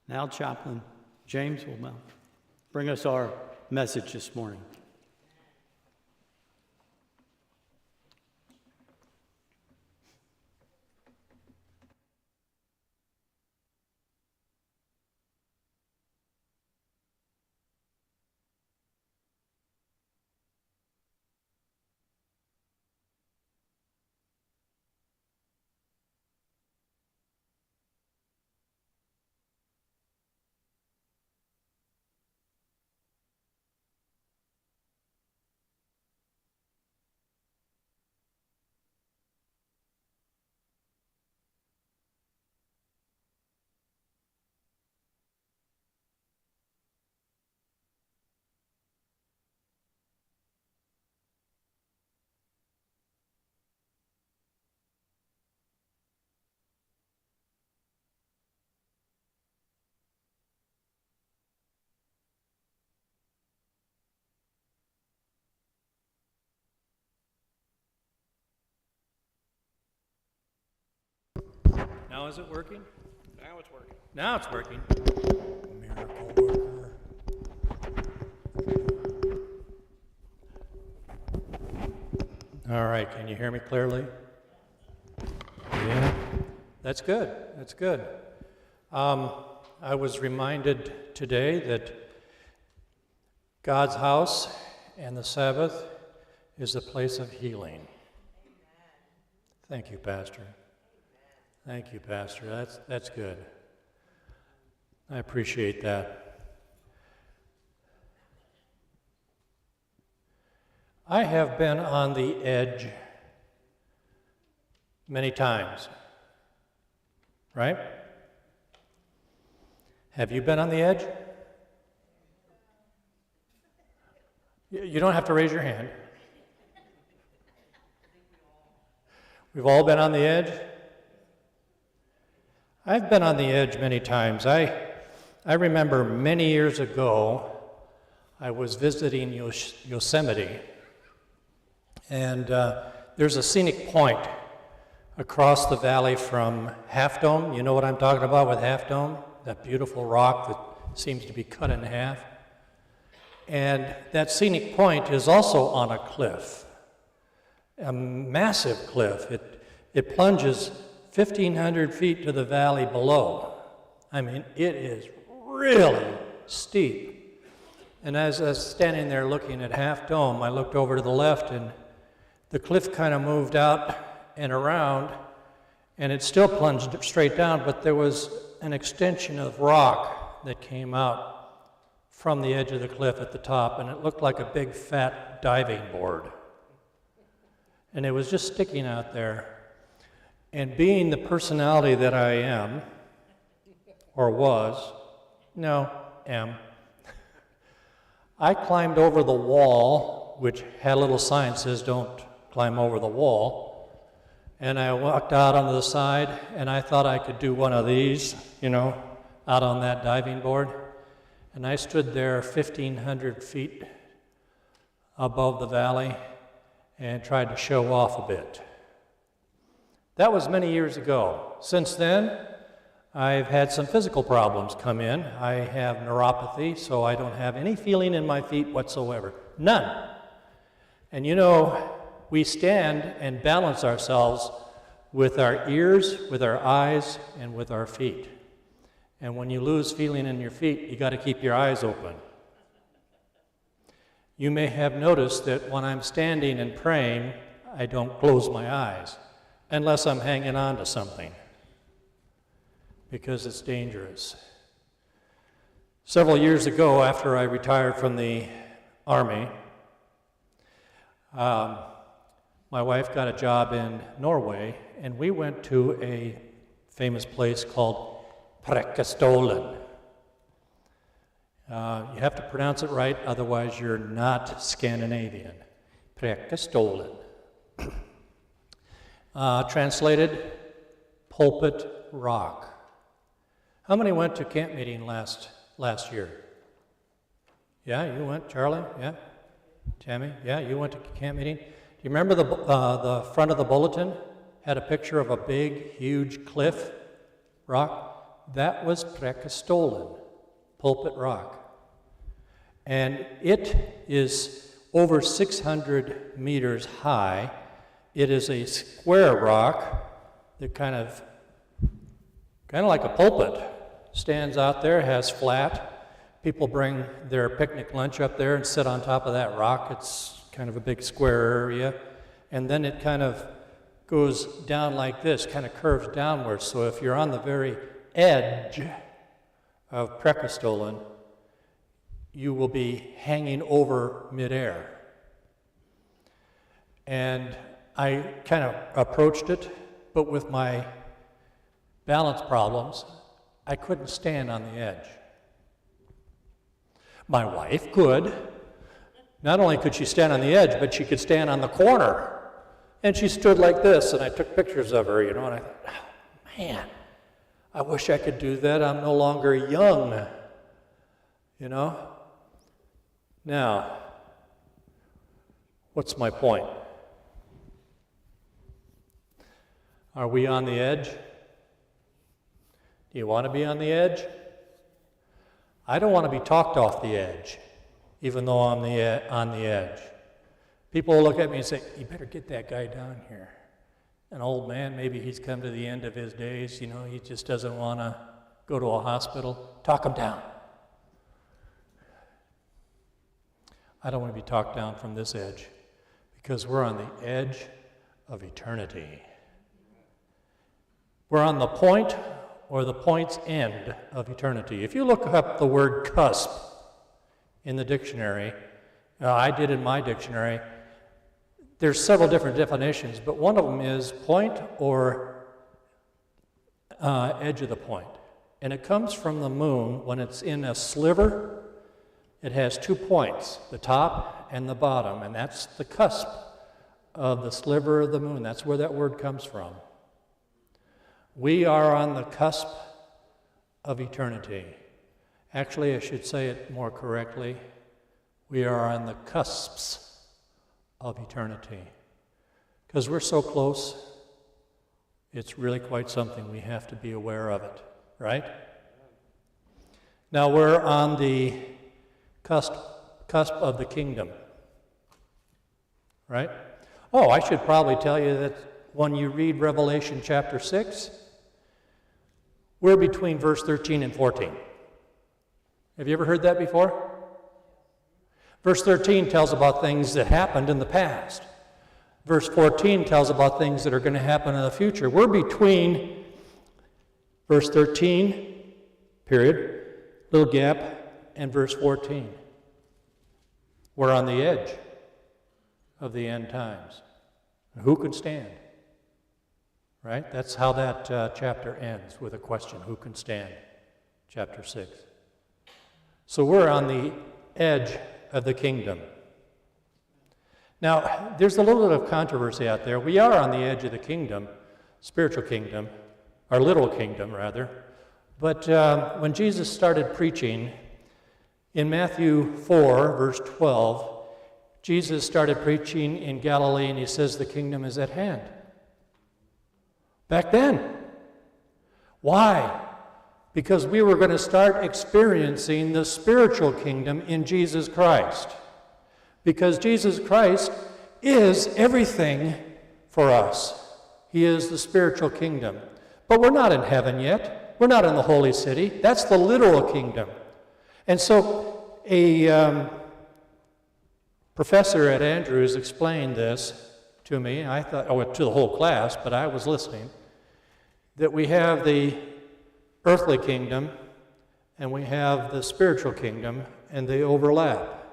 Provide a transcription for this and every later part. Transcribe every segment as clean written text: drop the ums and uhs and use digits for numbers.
Now, Chaplain James will bring us our message this morning. Now is it working? Now it's working. Now it's working. Miracle worker. All right, can you hear me clearly? Yeah, that's good. That's good. I was reminded today that God's house and the Sabbath is a place of healing. Amen. Thank you, Pastor. Thank you, Pastor. That's good. I appreciate that. I have been on the edge many times, right? Have you been on the edge? You don't have to raise your hand. We've all been on the edge. I've been on the edge many times. I remember many years ago, I was visiting Yosemite, and there's a scenic point across the valley from Half Dome. You know what I'm talking about with Half Dome? That beautiful rock that seems to be cut in half. And that scenic point is also on a cliff, a massive cliff. It plunges 1,500 feet to the valley below. I mean, it is really steep. And as I was standing there looking at Half Dome, I looked over to the left, and the cliff kind of moved out and around, and it still plunged straight down, but there was an extension of rock that came out from the edge of the cliff at the top, and it looked like a big fat diving board. And it was just sticking out there. And being the personality that I am, or was, I climbed over the wall, which had a little sign that says, "Don't climb over the wall." And I walked out onto the side, and I thought I could do one of these, out on that diving board. And I stood there 1,500 feet above the valley and tried to show off a bit. That was many years ago. Since then, I've had some physical problems come in. I have neuropathy, so I don't have any feeling in my feet whatsoever. None. And we stand and balance ourselves with our ears, with our eyes, and with our feet. And when you lose feeling in your feet, you got to keep your eyes open. You may have noticed that when I'm standing and praying, I don't close my eyes, unless I'm hanging on to something, because it's dangerous. Several years ago, after I retired from the Army, my wife got a job in Norway, and we went to a famous place called Preikestolen. You have to pronounce it right, otherwise you're not Scandinavian. Preikestolen. Translated, pulpit rock. How many went to camp meeting last year? Yeah, you went, Charlie? Yeah? Tammy? Yeah, you went to camp meeting? Do you remember the front of the bulletin had a picture of a big, huge cliff rock? that was Prekestolen, Pulpit Rock. And it is over 600 meters high. It is a square rock that kind of like a pulpit, stands out there, has flat. People bring their picnic lunch up there and sit on top of that rock. It's kind of a big square area. And then it kind of goes down like this, kind of curves downwards. So if you're on the very edge of Prekestolen, you will be hanging over midair. And I kind of approached it, but with my balance problems, I couldn't stand on the edge. My wife could. Not only could she stand on the edge, but she could stand on the corner. And she stood like this, and I took pictures of her, and I thought, oh, man, I wish I could do that. I'm no longer young, Now, what's my point? Are we on the edge? Do you want to be on the edge? I don't want to be talked off the edge, even though I'm on the edge. People will look at me and say, you better get that guy down here. An old man, maybe he's come to the end of his days, he just doesn't want to go to a hospital. Talk him down. I don't want to be talked down from this edge, because we're on the edge of eternity. We're on the point or the point's end of eternity. If you look up the word cusp in the dictionary, I did in my dictionary, there's several different definitions, but one of them is point or edge of the point. And it comes from the moon when it's in a sliver. It has 2 points, the top and the bottom, and that's the cusp of the sliver of the moon. That's where that word comes from. We are on the cusp of eternity. Actually, I should say it more correctly. We are on the cusps of eternity. Because we're so close, it's really quite something. We have to be aware of it, right? Now we're on the cusp of the kingdom, right? Oh, I should probably tell you that when you read Revelation chapter 6, we're between verse 13 and 14. Have you ever heard that before? Verse 13 tells about things that happened in the past. Verse 14 tells about things that are going to happen in the future. We're between verse 13, period, little gap, and verse 14. We're on the edge of the end times. Who can stand? Right? That's how that chapter ends, with a question. Who can stand? Chapter 6. So we're on the edge of the kingdom. Now, there's a little bit of controversy out there. We are on the edge of the kingdom, spiritual kingdom, or little kingdom, rather. But when Jesus started preaching, in Matthew 4, verse 12, Jesus started preaching in Galilee, and he says the kingdom is at hand. Back then. Why? Because we were going to start experiencing the spiritual kingdom in Jesus Christ. Because Jesus Christ is everything for us. He is the spiritual kingdom. But we're not in heaven yet. We're not in the holy city. That's the literal kingdom. And so a professor at Andrews explained this to me. I thought, to the whole class, but I was listening, that we have the earthly kingdom and we have the spiritual kingdom, and they overlap.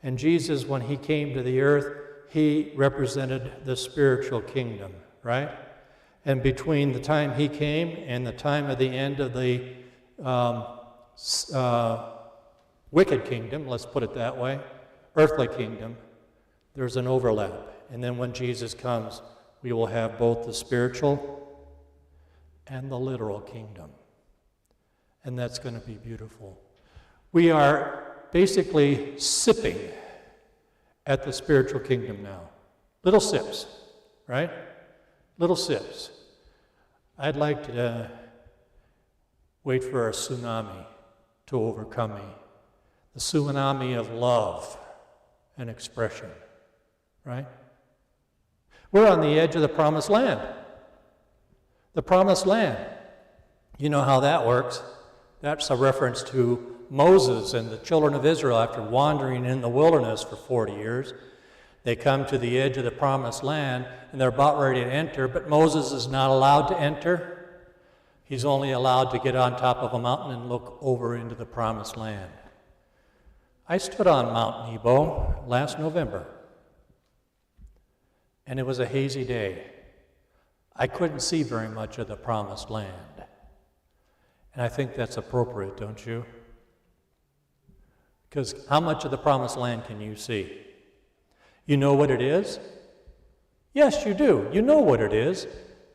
And Jesus, when he came to the earth, he represented the spiritual kingdom, right? And between the time he came and the time of the end of the wicked kingdom, let's put it that way, earthly kingdom, there's an overlap. And then when Jesus comes, we will have both the spiritual and the literal kingdom. And that's going to be beautiful. We are basically sipping at the spiritual kingdom now. Little sips, right? Little sips. I'd like to wait for a tsunami to overcome me. The tsunami of love and expression, right? We're on the edge of the promised land. The promised land. You know how that works. That's a reference to Moses and the children of Israel after wandering in the wilderness for 40 years. They come to the edge of the promised land, and they're about ready to enter, but Moses is not allowed to enter. He's only allowed to get on top of a mountain and look over into the promised land. I stood on Mount Nebo last November, and it was a hazy day. I couldn't see very much of the promised land. And I think that's appropriate, don't you? Because how much of the promised land can you see? You know what it is? Yes, you do. You know what it is.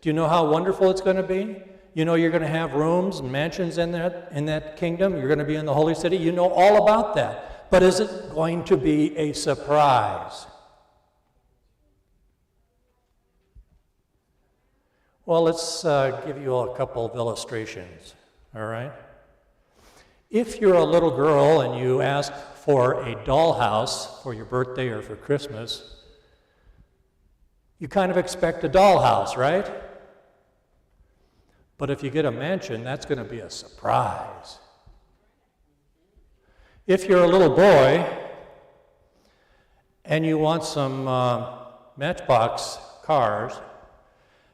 Do you know how wonderful it's going to be? You know you're going to have rooms and mansions in that kingdom. You're going to be in the holy city. You know all about that. But is it going to be a surprise? Well, let's give you a couple of illustrations, all right? If you're a little girl and you ask for a dollhouse for your birthday or for Christmas, you kind of expect a dollhouse, right? But if you get a mansion, that's going to be a surprise. If you're a little boy and you want some Matchbox cars,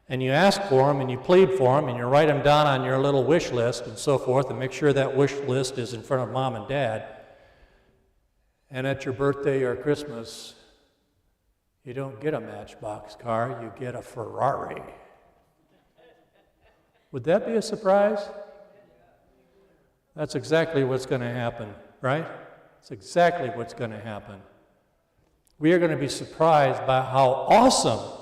and you ask for them, and you plead for them, and you write them down on your little wish list and so forth, and make sure that wish list is in front of mom and dad, and at your birthday or Christmas, you don't get a Matchbox car, you get a Ferrari. Would that be a surprise? That's exactly what's going to happen, right? It's exactly what's going to happen. We are going to be surprised by how awesome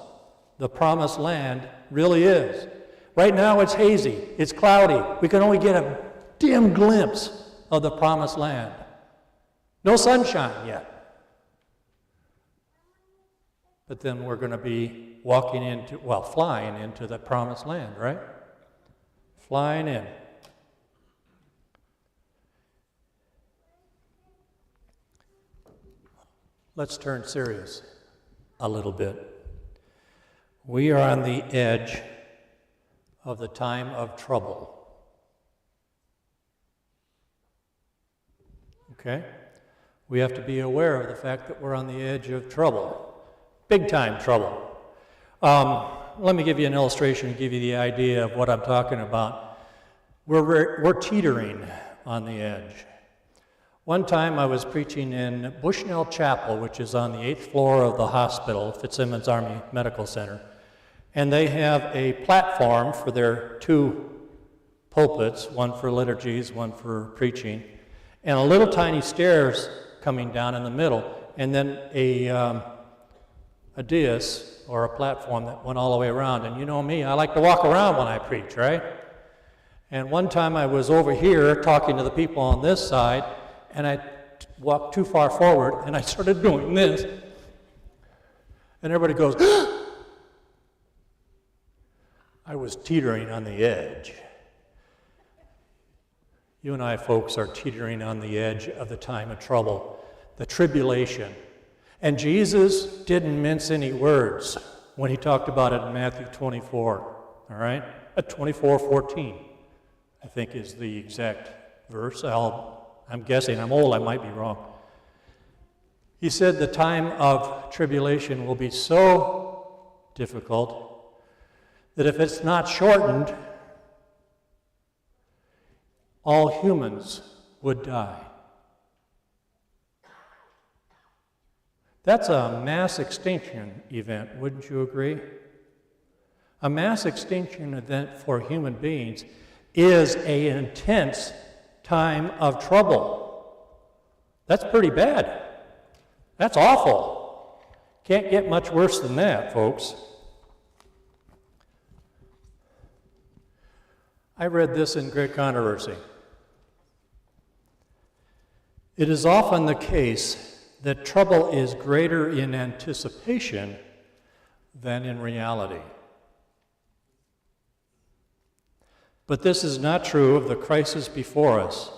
the promised land really is. Right now it's hazy, it's cloudy. We can only get a dim glimpse of the promised land. No sunshine yet. But then we're going to be flying into the promised land, right? Flying in. Let's turn serious a little bit. We are on the edge of the time of trouble. Okay? We have to be aware of the fact that we're on the edge of trouble. Big time trouble. Let me give you an illustration and give you the idea of what I'm talking about. We're teetering on the edge. One time I was preaching in Bushnell Chapel, which is on the 8th floor of the hospital, Fitzsimmons Army Medical Center. And they have a platform for their two pulpits, one for liturgies, one for preaching, and a little tiny stairs coming down in the middle, and then a dais or a platform that went all the way around. And you know me, I like to walk around when I preach, right? And one time I was over here talking to the people on this side, and I walked too far forward, and I started doing this. And everybody goes, I was teetering on the edge. You and I, folks, are teetering on the edge of the time of trouble, the tribulation. And Jesus didn't mince any words when he talked about it in Matthew 24, all right? 24:14, I think is the exact verse. I'm guessing, I'm old, I might be wrong. He said the time of tribulation will be so difficult that if it's not shortened, all humans would die. That's a mass extinction event, wouldn't you agree? A mass extinction event for human beings is an intense time of trouble. That's pretty bad. That's awful. Can't get much worse than that, folks. I read this in Great Controversy. It is often the case that trouble is greater in anticipation than in reality. But this is not true of the crisis before us.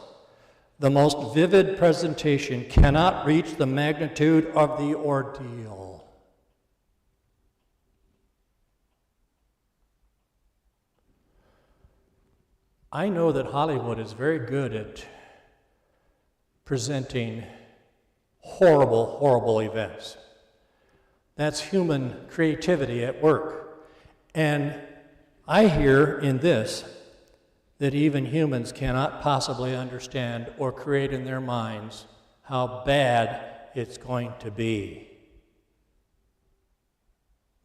The most vivid presentation cannot reach the magnitude of the ordeal. I know that Hollywood is very good at presenting horrible, horrible events. That's human creativity at work. And I hear in this that even humans cannot possibly understand or create in their minds how bad it's going to be.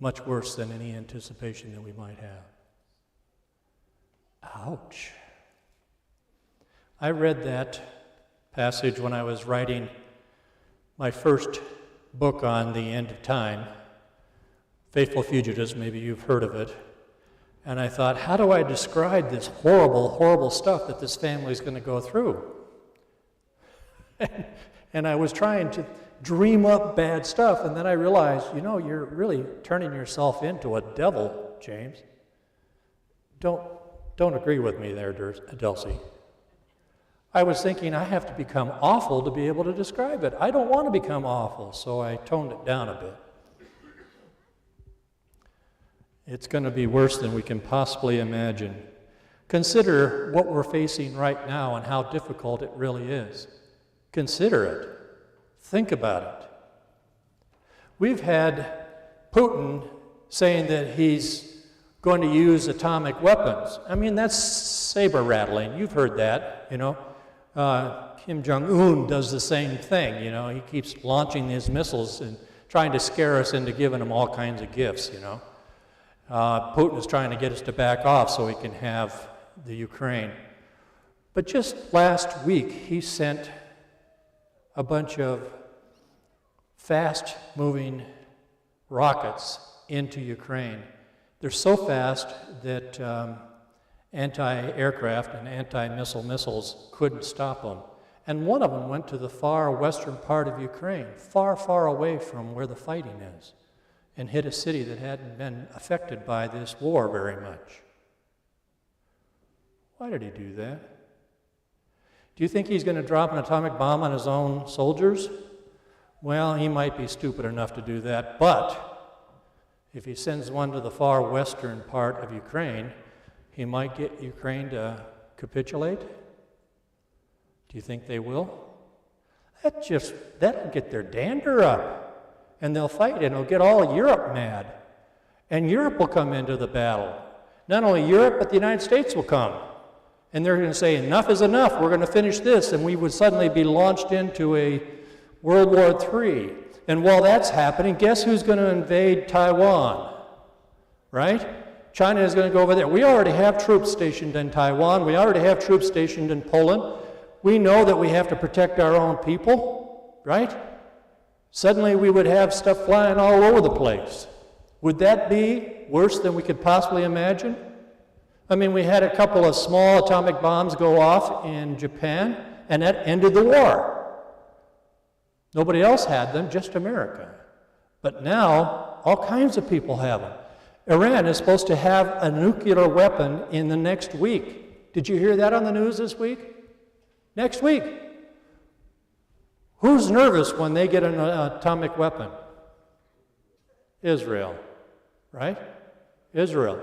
Much worse than any anticipation that we might have. Ouch. I read that passage when I was writing my first book on the end of time, Faithful Fugitives, maybe you've heard of it. And I thought, how do I describe this horrible, horrible stuff that this family is going to go through? And I was trying to dream up bad stuff, and then I realized, you're really turning yourself into a devil, James. Don't agree with me there, Dulcie. I was thinking I have to become awful to be able to describe it. I don't want to become awful, so I toned it down a bit. It's going to be worse than we can possibly imagine. Consider what we're facing right now and how difficult it really is. Consider it. Think about it. We've had Putin saying that he's going to use atomic weapons. I mean, that's saber rattling. You've heard that, Kim Jong-un does the same thing, He keeps launching these missiles and trying to scare us into giving him all kinds of gifts, Putin is trying to get us to back off so he can have the Ukraine. But just last week, he sent a bunch of fast-moving rockets into Ukraine. They're so fast that anti-aircraft and anti-missile missiles couldn't stop them. And one of them went to the far western part of Ukraine, far, far away from where the fighting is, and hit a city that hadn't been affected by this war very much. Why did he do that? Do you think he's going to drop an atomic bomb on his own soldiers? Well, he might be stupid enough to do that, but if he sends one to the far western part of Ukraine, he might get Ukraine to capitulate. Do you think they will? That'll get their dander up. And they'll fight, and it'll get all Europe mad. And Europe will come into the battle. Not only Europe, but the United States will come. And they're going to say, enough is enough, we're going to finish this, and we would suddenly be launched into a World War III. And while that's happening, guess who's going to invade Taiwan? Right? China is going to go over there. We already have troops stationed in Taiwan. We already have troops stationed in Poland. We know that we have to protect our own people, right? Suddenly we would have stuff flying all over the place. Would that be worse than we could possibly imagine? I mean, we had a couple of small atomic bombs go off in Japan, and that ended the war. Nobody else had them, just America. But now, all kinds of people have them. Iran is supposed to have a nuclear weapon in the next week. Did you hear that on the news this week? Next week. Who's nervous when they get an atomic weapon? Israel, right? Israel.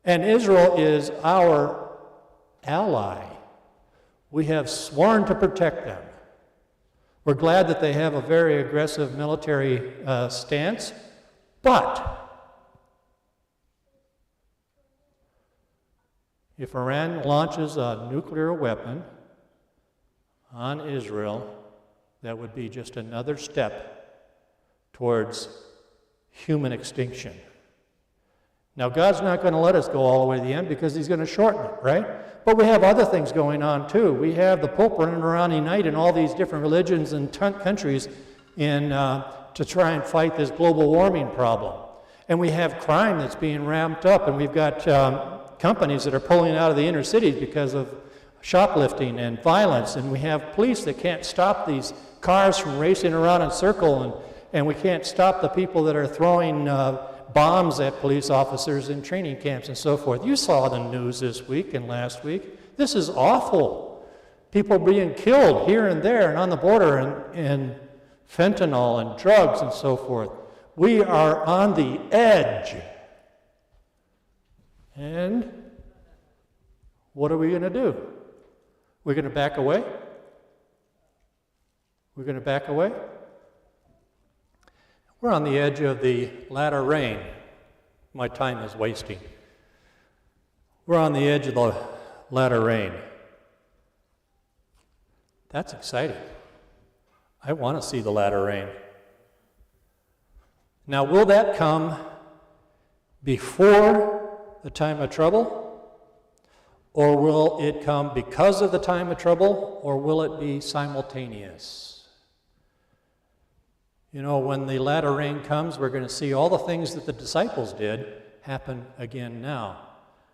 And Israel is our ally. We have sworn to protect them. We're glad that they have a very aggressive military stance, but if Iran launches a nuclear weapon on Israel, that would be just another step towards human extinction. Now, God's not going to let us go all the way to the end because he's going to shorten it, right? But we have other things going on, too. We have the Pope running around uniting all these different religions and countries to try and fight this global warming problem. And we have crime that's being ramped up, and we've got companies that are pulling out of the inner cities because of shoplifting and violence, and we have police that can't stop these cars from racing around in circle, and we can't stop the people that are throwing bombs at police officers in training camps and so forth. You saw the news this week and last week. This is awful. People being killed here and there and on the border and fentanyl and drugs and so forth. We are on the edge. And what are we going to do? We're going to back away? We're going to back away? We're on the edge of the latter rain. My time is wasting. We're on the edge of the latter rain. That's exciting. I want to see the latter rain. Now, will that come before the time of trouble? Or will it come because of the time of trouble? Or will it be simultaneous? You know, when the latter rain comes, we're going to see all the things that the disciples did happen again now.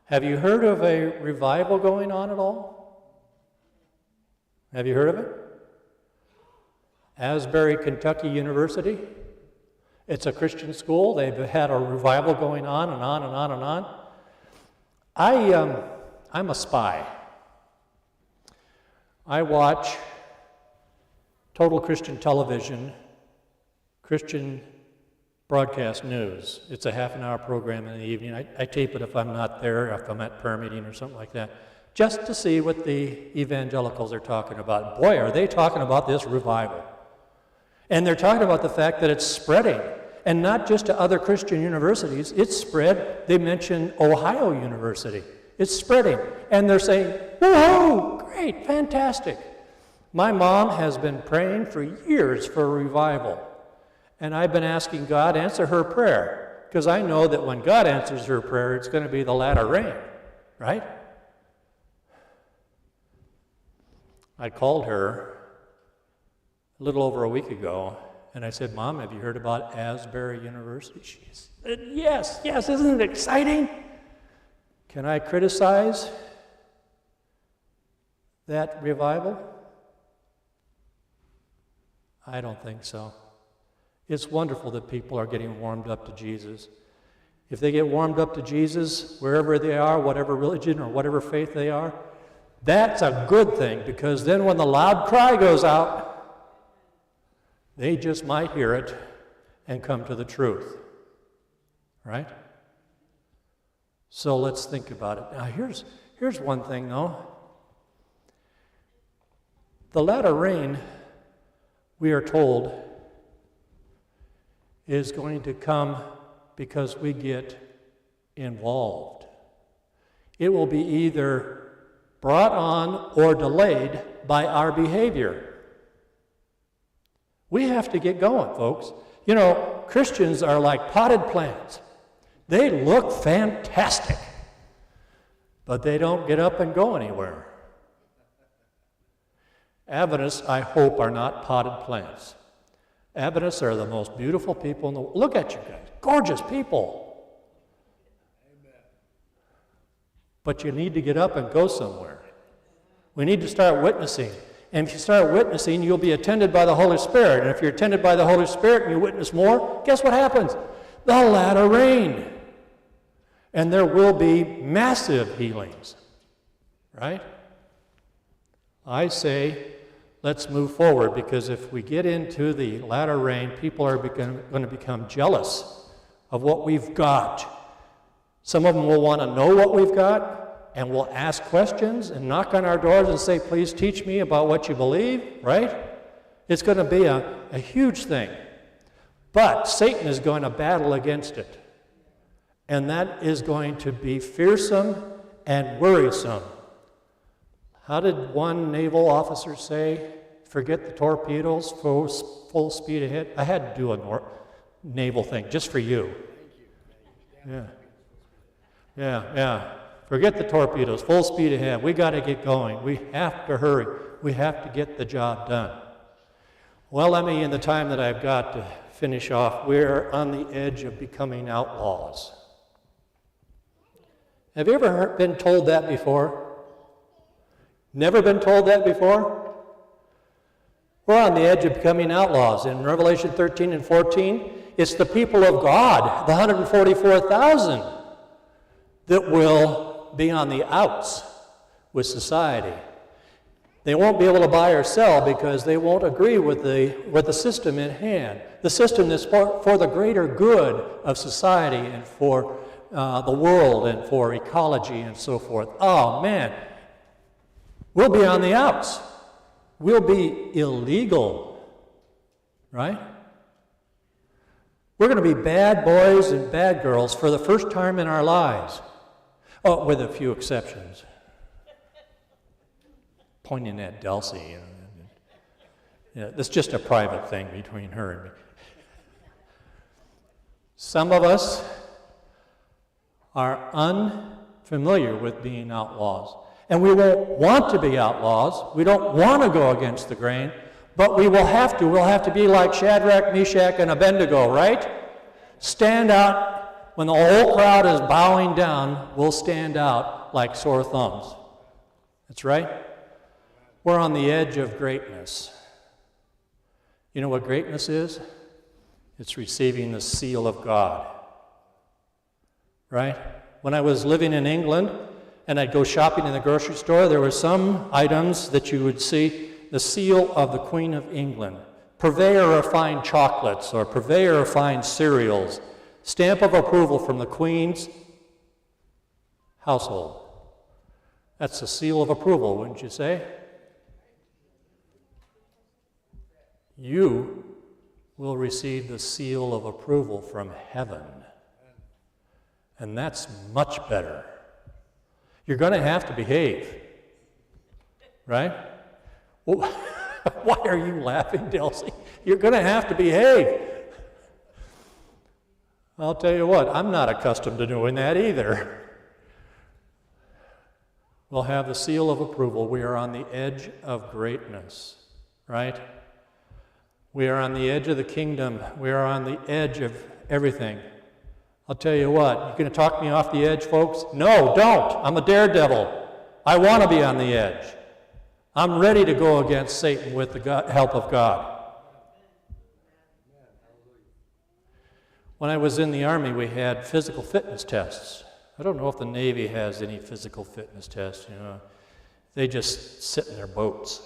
Have you heard of a revival going on at all? Have you heard of it? Asbury, Kentucky University. It's a Christian school. They've had a revival going on and on and on and on. I'm a spy. I watch Total Christian Television, Christian broadcast news. It's a half-an-hour program in the evening. I tape it if I'm not there, if I'm at prayer meeting or something like that, just to see what the evangelicals are talking about. Boy, are they talking about this revival. And they're talking about the fact that it's spreading, and not just to other Christian universities. It's spread. They mention Ohio University. It's spreading. And they're saying, whoa, great, fantastic. My mom has been praying for years for a revival. And I've been asking God, answer her prayer. Because I know that when God answers her prayer, it's going to be the latter rain, right? I called her a little over a week ago, and I said, Mom, have you heard about Asbury University? She said, yes, isn't it exciting? Can I criticize that revival? I don't think so. It's wonderful that people are getting warmed up to Jesus. If they get warmed up to Jesus, wherever they are, whatever religion or whatever faith they are, that's a good thing, because then when the loud cry goes out, they just might hear it and come to the truth. Right? So let's think about it. Now here's one thing though. The latter rain, we are told, is going to come because we get involved. It will be either brought on or delayed by our behavior. We have to get going, folks. You know, Christians are like potted plants. They look fantastic, but they don't get up and go anywhere. Adventists, I hope, are not potted plants. Adventists are the most beautiful people in the world. Look at you guys, gorgeous people. Amen. But you need to get up and go somewhere. We need to start witnessing. And if you start witnessing, you'll be attended by the Holy Spirit. And if you're attended by the Holy Spirit and you witness more, guess what happens? The latter rain. And there will be massive healings. Right? I say, let's move forward, because if we get into the latter rain, people are going to become jealous of what we've got. Some of them will want to know what we've got, and will ask questions and knock on our doors and say, please teach me about what you believe, right? It's going to be a huge thing. But Satan is going to battle against it. And that is going to be fearsome and worrisome. How did one naval officer say, forget the torpedoes, full speed ahead? I had to do a naval thing just for you. Yeah. Forget the torpedoes, full speed ahead. We got to get going. We have to hurry. We have to get the job done. Well, let me, in the time that I've got to finish off, we're on the edge of becoming outlaws. Have you ever been told that before? Never been told that before? We're on the edge of becoming outlaws. In Revelation 13 and 14, It's the people of God, the 144,000, that will be on the outs with society. They won't be able to buy or sell because they won't agree with the system in hand. The system that's for the greater good of society and for the world and for ecology and so forth. Oh man, we'll be on the outs. We'll be illegal, right? We're going to be bad boys and bad girls for the first time in our lives. Oh, with a few exceptions. Pointing at Delcy. That's just a private thing between her and me. Some of us are unfamiliar with being outlaws. And we won't want to be outlaws. We don't want to go against the grain, but we will have to. We'll have to be like Shadrach, Meshach, and Abednego, right? Stand out when the whole crowd is bowing down. We'll stand out like sore thumbs. That's right. We're on the edge of greatness. You know what greatness is? It's receiving the seal of God. Right? When I was living in England, and I'd go shopping in the grocery store, there were some items that you would see the seal of the Queen of England, purveyor of fine chocolates or purveyor of fine cereals, stamp of approval from the Queen's household. That's the seal of approval, wouldn't you say? You will receive the seal of approval from heaven. And that's much better. You're going to have to behave, right? Well, why are you laughing, Delcy? You're going to have to behave. I'll tell you what, I'm not accustomed to doing that either. We'll have the seal of approval. We are on the edge of greatness, right? We are on the edge of the kingdom. We are on the edge of everything. I'll tell you what, you're going to talk me off the edge, folks? No, don't. I'm a daredevil. I want to be on the edge. I'm ready to go against Satan with the help of God. When I was in the Army, we had physical fitness tests. I don't know if the Navy has any physical fitness tests, you know. They just sit in their boats.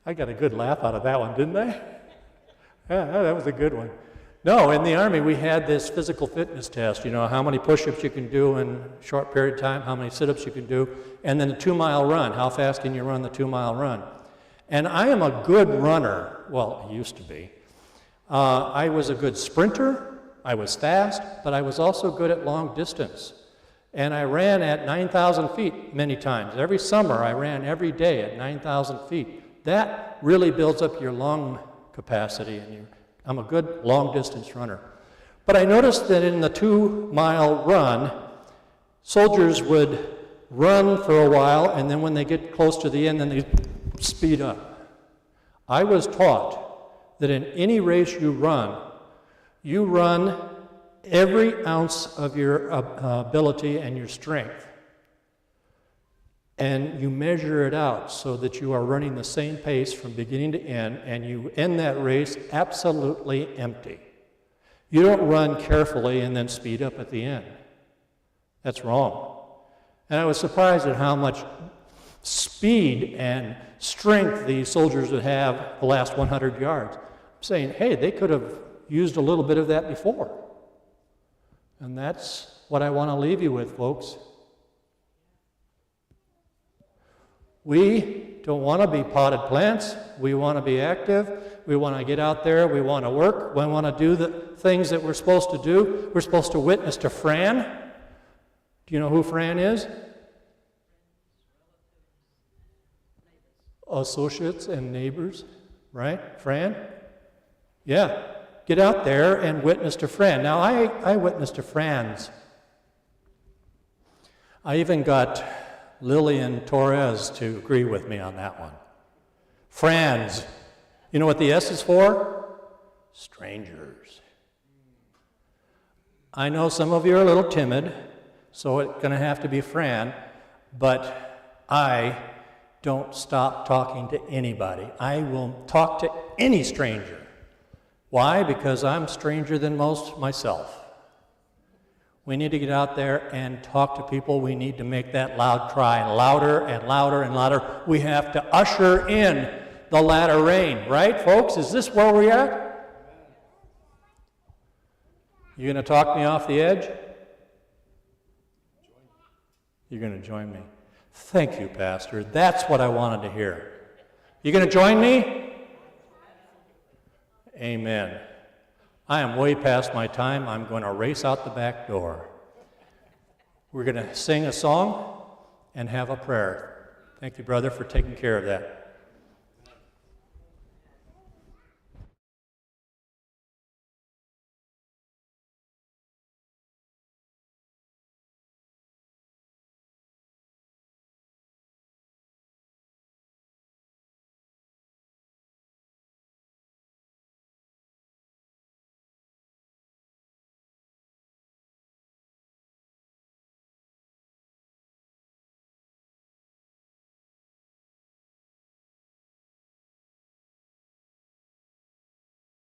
I got a good laugh out of that one, didn't I? Yeah, that was a good one. No, in the Army we had this physical fitness test, you know, how many push-ups you can do in a short period of time, how many sit-ups you can do, and then the 2-mile run, how fast can you run the 2-mile run. And I am a good runner, well, I used to be. I was a good sprinter, I was fast, but I was also good at long distance. And I ran at 9,000 feet many times. Every summer I ran every day at 9,000 feet. That really builds up your lung capacity, and I'm a good long-distance runner. But I noticed that in the 2-mile run, soldiers would run for a while, and then when they get close to the end, then they speed up. I was taught that in any race you run every ounce of your ability and your strength. And you measure it out so that you are running the same pace from beginning to end, and you end that race absolutely empty. You don't run carefully and then speed up at the end. That's wrong. And I was surprised at how much speed and strength these soldiers would have the last 100 yards. I'm saying, hey, they could have used a little bit of that before. And that's what I want to leave you with, folks. We don't want to be potted plants. We want to be active. We want to get out there. We want to work. We want to do the things that we're supposed to do. We're supposed to witness to Fran. Do you know who Fran is? Associates and neighbors, right? Fran? Yeah. Get out there and witness to Fran. Now, I witnessed to Fran's. I even got Lillian Torres to agree with me on that one. Fran's. You know what the S is for? Strangers. I know some of you are a little timid, so it's going to have to be Fran, but I don't stop talking to anybody. I will talk to any stranger. Why? Because I'm stranger than most myself. We need to get out there and talk to people. We need to make that loud cry louder and louder and louder. We have to usher in the latter rain, right, folks? Is this where we are? You going to talk me off the edge? You're going to join me. Thank you, Pastor. That's what I wanted to hear. You going to join me? Amen. I am way past my time. I'm going to race out the back door. We're going to sing a song and have a prayer. Thank you, brother, for taking care of that.